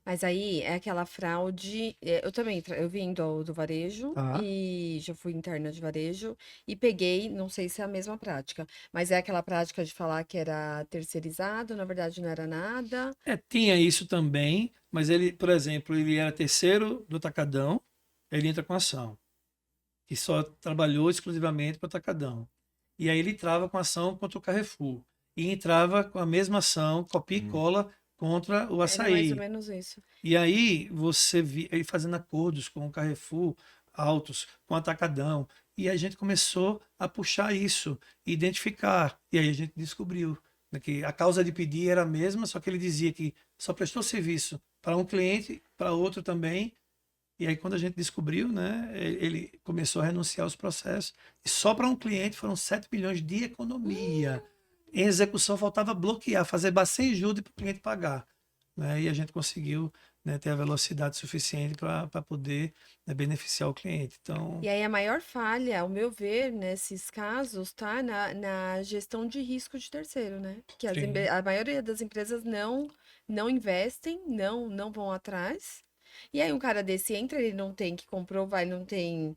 Mas aí é aquela fraude. Eu também, eu vim do varejo Tá. e já fui interna de varejo e peguei, não sei se é a mesma prática, mas é aquela prática de falar que era terceirizado, na verdade não era nada. Tinha isso também, mas ele, por exemplo, ele era terceiro do Atacadão, ele entra com ação, que só trabalhou exclusivamente para o Atacadão. E aí ele entrava com ação contra o Carrefour. E entrava com a mesma ação, copia e cola, contra o Era mais açaí. ou menos isso. E aí você via ele fazendo acordos com o Carrefour, altos, com o Atacadão. E a gente começou a puxar isso, identificar. E aí a gente descobriu, né, que a causa de pedir era a mesma, só que ele dizia que só prestou serviço para um cliente, para outro também. E aí, quando a gente descobriu, né, ele começou a renunciar aos processos. E só para um cliente foram 7 milhões de economia. Em execução, faltava bloquear, fazer sem juros para o cliente pagar. Né? E a gente conseguiu, né, ter a velocidade suficiente para poder, né, beneficiar o cliente. Então, E aí a maior falha, ao meu ver, nesses casos, tá na gestão de risco de terceiro, né? Que sim. a maioria das empresas não investem, não vão atrás. E aí um cara desse entra, ele não tem que comprovar, ele não tem,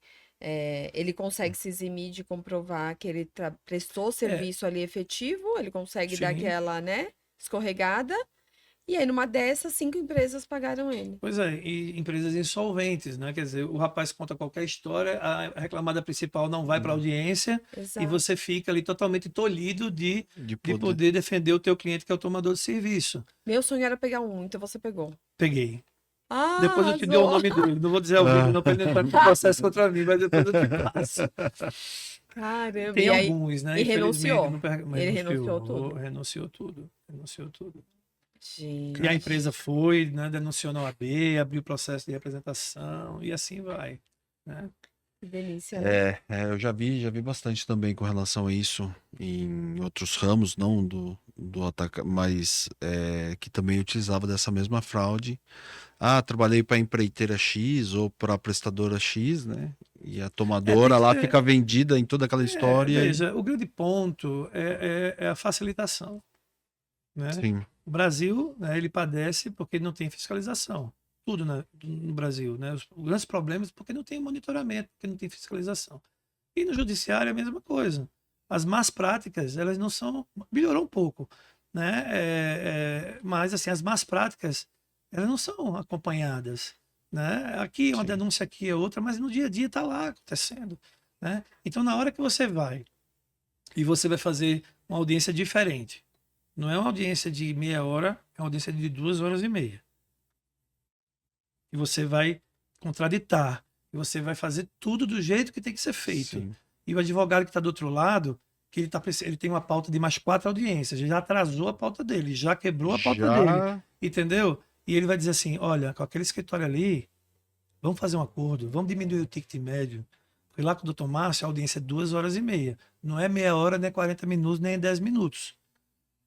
ele consegue se eximir de comprovar que ele prestou É, serviço ali efetivo, ele consegue dar sim. aquela, né, escorregada. E aí numa dessas, 5 empresas pagaram ele. Pois é, e empresas insolventes, né? Quer dizer, o rapaz conta qualquer história, a reclamada principal não vai para a audiência e Exato. você fica ali totalmente tolhido De de poder. poder defender o teu cliente, que é o tomador de serviço. Meu sonho era pegar um, então você pegou. Peguei. Ah, Depois eu te dou o arrasou! nome dele. Não vou dizer ao vivo, não, para ele entrar com processo contra mim, mas depois eu te passo. Caramba, Tem e aí, alguns, né? e Infelizmente, renunciou. não mas Ele renunciou tudo. renunciou tudo. Renunciou tudo. E a Gente, empresa foi, né, denunciou na OAB, abriu processo de representação e assim vai. Né? que delícia, né? Eu já vi bastante também com relação a isso em outros ramos, não do ataca, mas que também utilizava dessa mesma fraude. Ah, trabalhei para empreiteira X ou para prestadora X, né? E a Tem tomadora que lá ser. fica vendida em toda aquela história. Veja, o grande ponto é a facilitação. Né? Sim, O Brasil, né, ele padece porque não tem fiscalização. Tudo no Brasil. Né? Os grandes problemas porque não tem monitoramento, porque não tem fiscalização. E no judiciário é a mesma coisa. As más práticas, elas não são. Melhorou um pouco. Né? Mas, assim, as más práticas, elas não são acompanhadas. Né? Aqui, uma sim, denúncia aqui é outra, mas no dia a dia está lá acontecendo. Né? Então, na hora que você vai e você vai fazer uma audiência diferente, não é uma audiência de meia hora, é uma audiência de 2 horas e meia. E você vai contraditar, e você vai fazer tudo do jeito que tem que ser feito. sim. E o advogado que está do outro lado, que ele tem uma pauta de mais 4 audiências, já atrasou a pauta dele, já quebrou a pauta dele, Já, entendeu? E ele vai dizer assim: olha, com aquele escritório ali, vamos fazer um acordo, vamos diminuir o ticket médio. Fui lá com o doutor Márcio, a audiência é 2 horas e meia. Não é meia hora, nem 40 minutos, nem 10 minutos.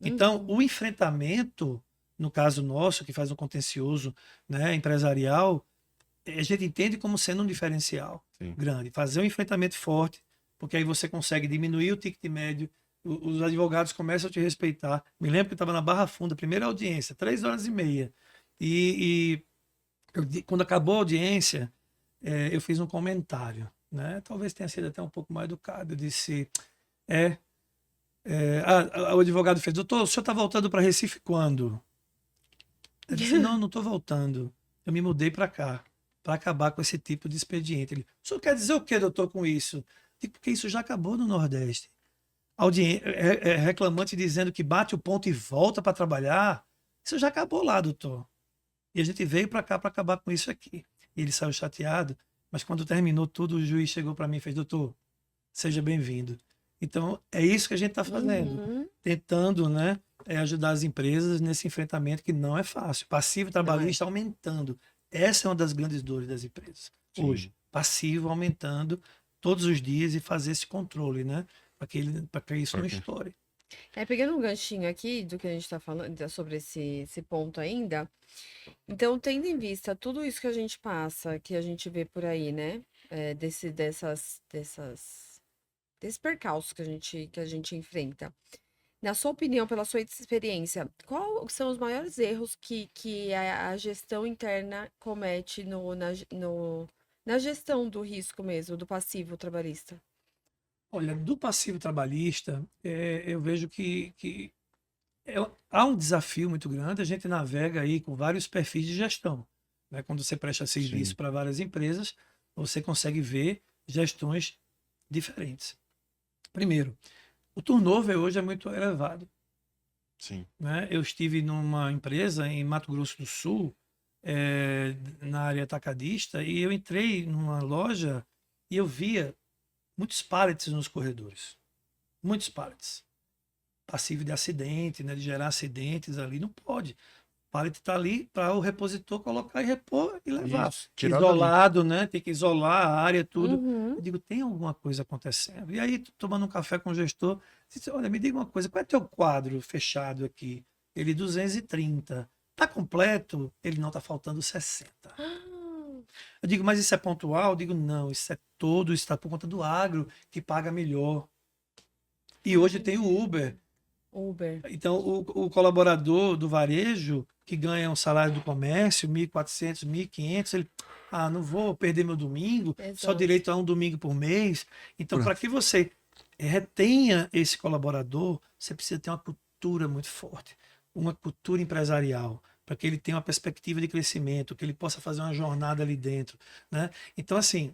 Então, Uhum. o enfrentamento, no caso nosso, que faz um contencioso, né, empresarial, a gente entende como sendo um diferencial sim. grande. Fazer um enfrentamento forte, porque aí você consegue diminuir o ticket médio, os advogados começam a te respeitar. Me lembro que eu estava na Barra Funda, primeira audiência, 3 horas e meia. E quando acabou a audiência, eu fiz um comentário. Né? Talvez tenha sido até um pouco mal educado. Eu disse: é, o advogado fez: doutor, o senhor está voltando para Recife quando? Eu disse: não, não estou voltando. Eu me mudei para cá, para acabar com esse tipo de expediente. Ele: o senhor quer dizer o que, doutor, com isso? Digo: porque isso já acabou no Nordeste. Reclamante dizendo que bate o ponto e volta para trabalhar. Isso já acabou lá, doutor. E a gente veio para cá para acabar com isso aqui. E ele saiu chateado, mas quando terminou tudo, o juiz chegou para mim e fez: doutor, seja bem-vindo. Então, é isso que a gente está fazendo, Uhum. tentando, né, ajudar as empresas nesse enfrentamento que não é fácil. Passivo Não é. trabalhista aumentando. Essa é uma das grandes dores das empresas hoje. Sim. Passivo aumentando todos os dias e fazer esse controle, né, para que isso não Porque- estoure. Pegando um ganchinho aqui do que a gente tá falando sobre esse ponto ainda. Então, tendo em vista tudo isso que a gente passa, que a gente vê por aí, né? Desses percalços que a gente enfrenta. Na sua opinião, pela sua experiência, quais são os maiores erros que a gestão interna comete na gestão do risco mesmo, do passivo trabalhista? Olha, do passivo trabalhista, eu vejo que há um desafio muito grande. A gente navega aí com vários perfis de gestão. Né? Quando você presta serviço Sim, para várias empresas, você consegue ver gestões diferentes. Primeiro, o turnover hoje é muito elevado. Sim. né? Eu estive numa empresa em Mato Grosso do Sul, na área atacadista, e eu entrei numa loja e eu via muitos pallets nos corredores. Muitos pallets. Passivo de acidente, né? De gerar acidentes ali. Não pode. O pallet está ali para o repositor colocar e repor e levar. Isso, tirar dali. Isolado, né? Tem que isolar a área, tudo. Uhum. Eu digo, tem alguma coisa acontecendo? E aí, tomando um café com o gestor, disse, olha, me diga uma coisa, qual é teu quadro fechado aqui? Ele 230. Tá completo? Ele não, tá faltando 60. Eu digo, mas isso é pontual? Eu digo, não, isso é todo, isso está por conta do agro, que paga melhor. E hoje tem o Uber. Uber. Então, o colaborador do varejo, que ganha um salário do comércio, 1.400, 1.500, ele, não vou perder meu domingo, só Exato. direito a um domingo por mês. Então, Pronto. para que você retenha esse colaborador, você precisa ter uma cultura muito forte, uma cultura empresarial, para que ele tenha uma perspectiva de crescimento, que ele possa fazer uma jornada ali dentro, né? Então, assim,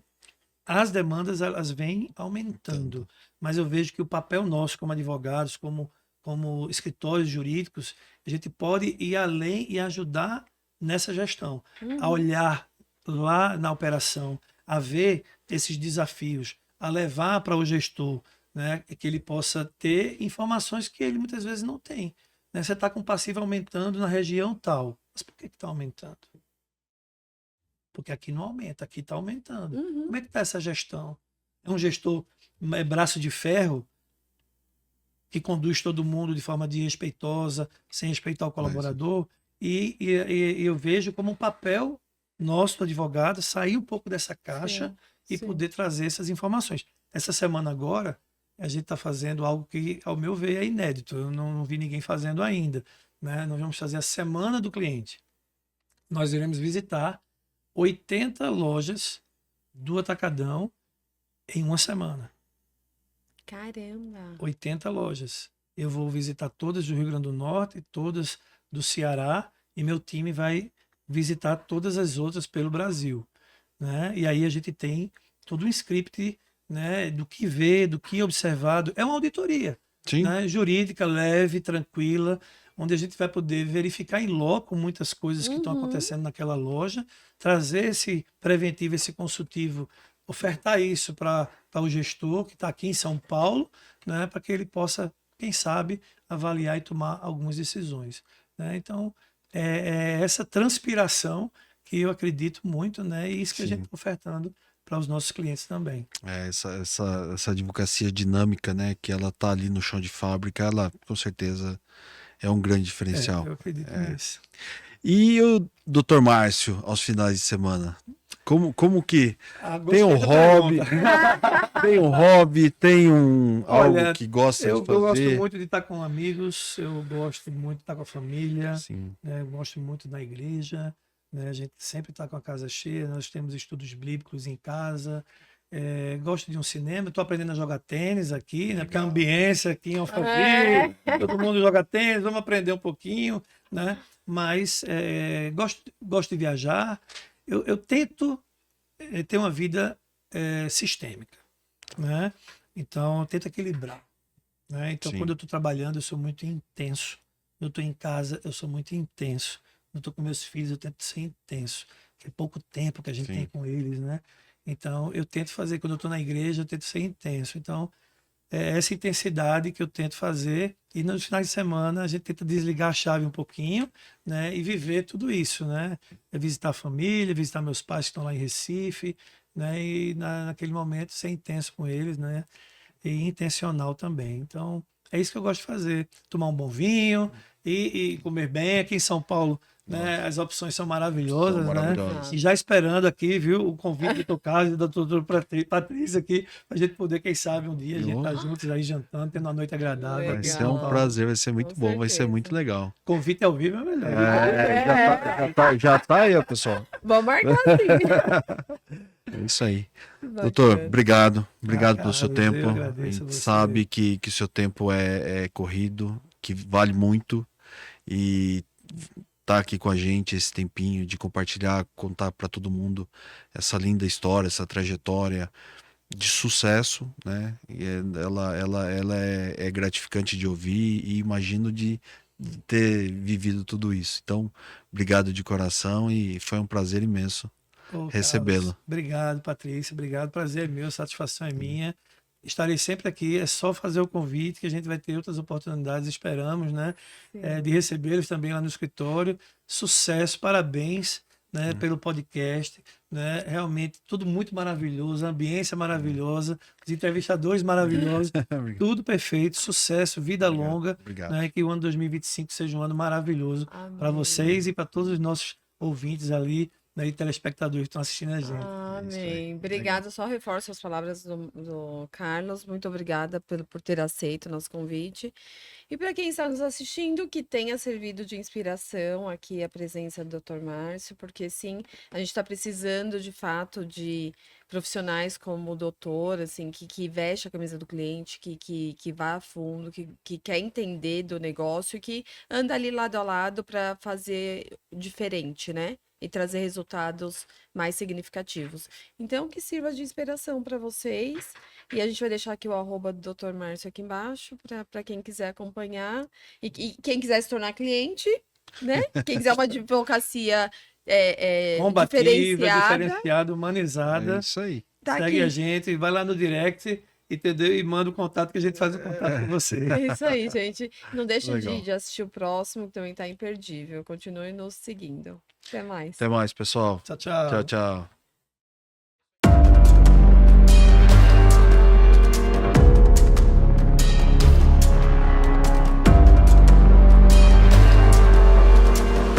as demandas, elas vêm aumentando, mas eu vejo que o papel nosso como advogados, como escritórios jurídicos, a gente pode ir além e ajudar nessa gestão, a olhar lá na operação, a ver esses desafios, a levar para o gestor, né, que ele possa ter informações que ele muitas vezes não tem. Né? Você está com passivo aumentando na região tal, mas por que está aumentando? Porque aqui não aumenta, aqui está aumentando. Uhum. Como é que está essa gestão? É um gestor braço de ferro, que conduz todo mundo de forma desrespeitosa, sem respeitar o colaborador. E eu vejo como um papel nosso, do advogado, sair um pouco dessa caixa e sim. poder trazer essas informações. Essa semana agora, a gente está fazendo algo que, ao meu ver, é inédito. Eu não vi ninguém fazendo ainda. Né? Nós vamos fazer a Semana do Cliente. Nós iremos visitar 80 lojas do Atacadão em uma semana. Caramba. 80 lojas. Eu vou visitar todas do Rio Grande do Norte, todas do Ceará, e meu time vai visitar todas as outras pelo Brasil. Né? E aí a gente tem todo um script, né, do que ver, do que observar. É uma auditoria, Sim. né, jurídica, leve, tranquila, onde a gente vai poder verificar em loco muitas coisas que estão acontecendo naquela loja, trazer esse preventivo, esse consultivo, ofertar isso para o gestor que está aqui em São Paulo, né, para que ele possa, quem sabe, avaliar e tomar algumas decisões. Né? Então, é essa transpiração que eu acredito muito, né, e isso que a gente está ofertando para os nossos clientes também. Essa advocacia dinâmica, né, que ela tá ali no chão de fábrica, ela com certeza é um grande diferencial. Eu acredito nisso. E o Dr. Márcio, aos finais de semana? Como que tem um hobby, tem algo que gosta de fazer? Eu gosto muito de estar com amigos, eu gosto muito de estar com a família, né? Eu gosto muito da igreja, né? A gente sempre está com a casa cheia, nós temos estudos bíblicos em casa. Gosto de um cinema, estou aprendendo a jogar tênis aqui, né? Porque a ambiência aqui em Alphaville, todo mundo joga tênis, vamos aprender um pouquinho, né? Mas gosto de viajar. Eu tento ter uma vida sistêmica, né? Então eu tento equilibrar, né? Então quando eu estou trabalhando eu sou muito intenso, quando eu estou em casa eu sou muito intenso, quando eu estou com meus filhos eu tento ser intenso, que é pouco tempo que a gente tem com eles, né? Então, eu tento fazer, quando eu estou na igreja, eu tento ser intenso. Então, é essa intensidade que eu tento fazer. E nos finais de semana, a gente tenta desligar a chave um pouquinho, né? E viver tudo isso, né? Visitar a família, visitar meus pais que estão lá em Recife, né? E naquele momento, ser intenso com eles, né? E intencional também. Então, é isso que eu gosto de fazer. Tomar um bom vinho e comer bem. Aqui em São Paulo, né, as opções são maravilhosas, né? E já esperando aqui, viu, o convite do teu caso e da doutora Patrícia aqui, para a gente poder, quem sabe, um dia a gente estar juntos aí jantando, tendo uma noite agradável. Vai ser um prazer, vai ser muito bom, vai ser muito legal. Convite ao vivo é melhor. Já tá aí, ó, pessoal. Vamos marcar sim. É isso aí. Doutor, obrigado pelo seu tempo. A gente sabe que o seu tempo é corrido, que vale muito, e tá aqui com a gente esse tempinho de compartilhar, contar para todo mundo essa linda história, essa trajetória de sucesso, né? E ela é gratificante de ouvir e imagino de de ter vivido tudo isso. Então, obrigado de coração e foi um prazer imenso Pô, recebê-lo. Carlos, obrigado, Patrícia. Obrigado. Prazer é meu, satisfação é minha. Estarei sempre aqui. É só fazer o convite que a gente vai ter outras oportunidades. Esperamos, né? De recebê-los também lá no escritório. Sucesso, parabéns, né, pelo podcast. Né? Realmente tudo muito maravilhoso, a ambiência maravilhosa, os entrevistadores maravilhosos, Obrigado. tudo perfeito. Sucesso, vida longa. Obrigado. Né? Que o ano 2025 seja um ano maravilhoso para Amém. vocês e para todos os nossos ouvintes ali, né, e telespectadores que estão assistindo a gente. isso aí. Amém. Obrigada. Só reforço as palavras do Carlos. Muito obrigada por ter aceito o nosso convite. E para quem está nos assistindo, que tenha servido de inspiração aqui a presença do Dr. Márcio, porque sim, a gente está precisando de fato de profissionais como o doutor, assim, que veste a camisa do cliente, que vá a fundo, que quer entender do negócio e que anda ali lado a lado para fazer diferente, né? E trazer resultados mais significativos. Então, que sirva de inspiração para vocês. E a gente vai deixar aqui o arroba do Dr. Márcio aqui embaixo, para quem quiser acompanhar. E quem quiser se tornar cliente, né? Quem quiser uma advocacia Combativa, diferenciada, diferenciada, É humanizada. isso aí. tá Segue a aqui. gente, vai lá no direct, entendeu? E manda o contato que a gente faz o contato com você. É isso aí, gente. Não deixe Legal. de assistir o próximo, que também tá imperdível. Continue nos seguindo. Até mais. Até mais, pessoal. Tchau, tchau. Tchau, tchau.